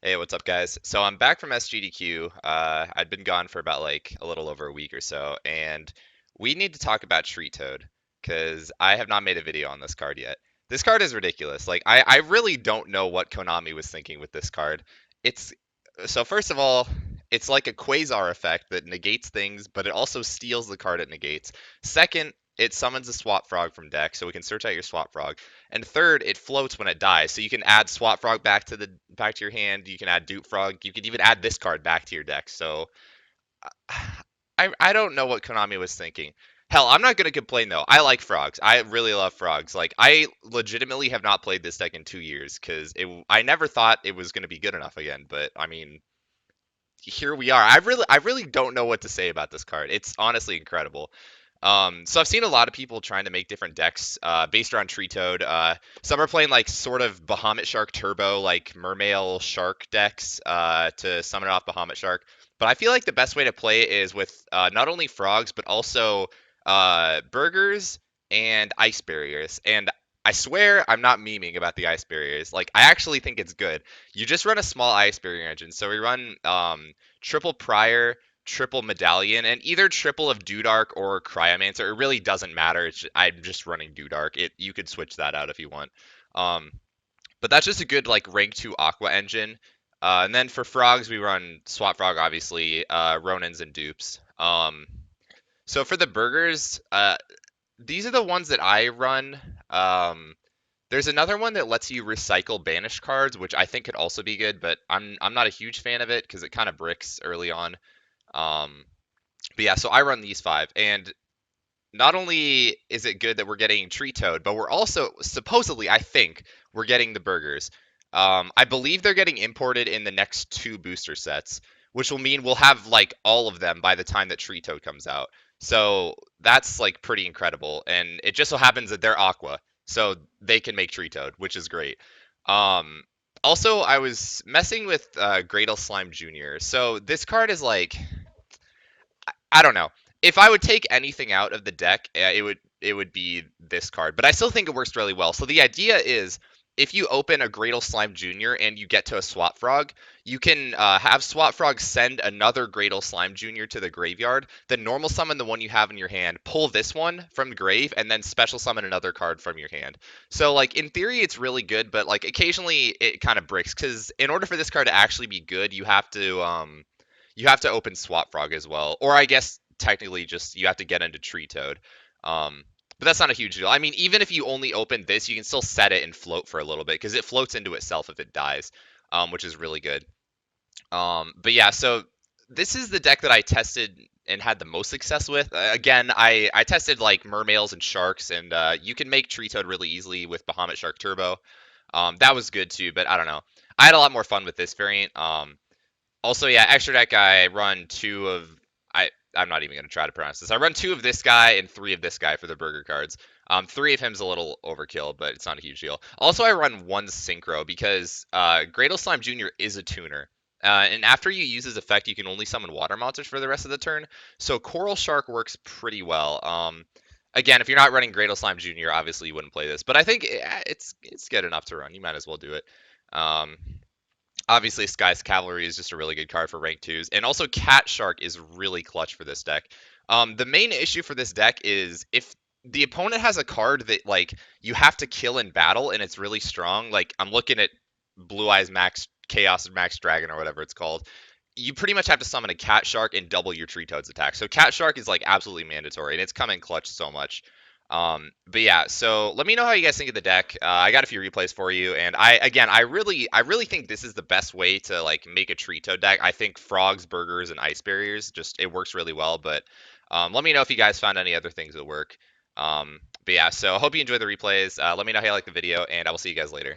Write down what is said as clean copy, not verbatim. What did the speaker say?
Hey, what's up, guys? So I'm back from SGDQ. I'd been gone for about like a little over a week or so, and we need to talk about Tree Toad because I have not made a video on this card yet. This card is ridiculous. Like, I really don't know what Konami was thinking with this card. It's so first of all, it's like a quasar effect that negates things, but it also steals the card it negates. Second, it summons a swap frog from deck, so we can search out your swap frog. And third, it floats when it dies, so you can add Swap Frog back to your hand. You can add Dupe Frog. You can even add this card back to your deck. So I don't know what Konami was thinking. Hell, I'm not gonna complain though. I like frogs. I really love frogs. Like I legitimately have not played this deck in 2 years because I never thought it was gonna be good enough again. But I mean, here we are. I really don't know what to say about this card. It's honestly incredible. So I've seen a lot of people trying to make different decks based around Tree Toad. Some are playing like sort of Bahamut Shark Turbo, like Mermail Shark decks to summon off Bahamut Shark. But I feel like the best way to play it is with not only frogs but also burgers and ice barriers. And I swear I'm not memeing about the ice barriers. Like I actually think it's good. You just run a small ice barrier engine. So we run triple prior, triple medallion, and either triple of Dudark or Cryomancer. It really doesn't matter. I'm just running Dudark. You could switch that out if you want. Um, but that's just a good like rank 2 Aqua engine. And then for frogs, we run Swap Frog, obviously, Ronins and Dupes. So for the burgers, these are the ones that I run. There's another one that lets you recycle banished cards, which I think could also be good, but I'm not a huge fan of it because it kind of bricks early on. Um, but yeah, so I run these five, and not only is it good that we're getting Tree Toad, but we're also supposedly, I think, we're getting the burgers. I believe they're getting imported in the next two booster sets, which will mean we'll have like all of them by the time that Tree Toad comes out. So that's like pretty incredible, and it just so happens that they're Aqua, so they can make Tree Toad, which is great. Um, Also, I was messing with Gradle Slime Jr. So this card is like I don't know. If I would take anything out of the deck, it would be this card. But I still think it works really well. So the idea is, if you open a Gradle Slime Jr. and you get to a Swap Frog, you can have Swap Frog send another Gradle Slime Jr. to the graveyard, then normal summon the one you have in your hand, pull this one from the grave, and then special summon another card from your hand. So like in theory, it's really good, but like occasionally it kind of bricks because in order for this card to actually be good, you have to open Swap Frog as well, or I guess technically just you have to get into Tree Toad. But that's not a huge deal. I mean, even if you only open this, you can still set it and float for a little bit because it floats into itself if it dies, which is really good. But yeah, so this is the deck that I tested and had the most success with. Again, I tested like mermails and sharks, and you can make Tree Toad really easily with Bahamut Shark Turbo. That was good too, but I don't know. I had a lot more fun with this variant. Also, yeah, extra deck I run two of I'm not even gonna try to pronounce this. I run two of this guy and three of this guy for the burger cards. Three of him's a little overkill, but it's not a huge deal. Also, I run one synchro because Gradle Slime Jr. is a tuner. And after you use his effect, you can only summon water monsters for the rest of the turn. So Coral Shark works pretty well. Again, if you're not running Gradle Slime Jr., obviously you wouldn't play this. But I think it's good enough to run. You might as well do it. Um, Obviously, Sky's Cavalry is just a really good card for rank twos, and also Cat Shark is really clutch for this deck. The main issue for this deck is if the opponent has a card that like you have to kill in battle and it's really strong. Like I'm looking at Blue Eyes Max Chaos Max Dragon or whatever it's called. You pretty much have to summon a Cat Shark and double your Tree Toad's attack. So Cat Shark is like absolutely mandatory, and it's coming clutch so much. But yeah, so let me know how you guys think of the deck. I got a few replays for you, and I really think this is the best way to like make a Tree Toad deck. I think frogs, burgers, and ice barriers just it works really well. But let me know if you guys found any other things that work. But yeah, so I hope you enjoy the replays. Let me know how you like the video, and I will see you guys later.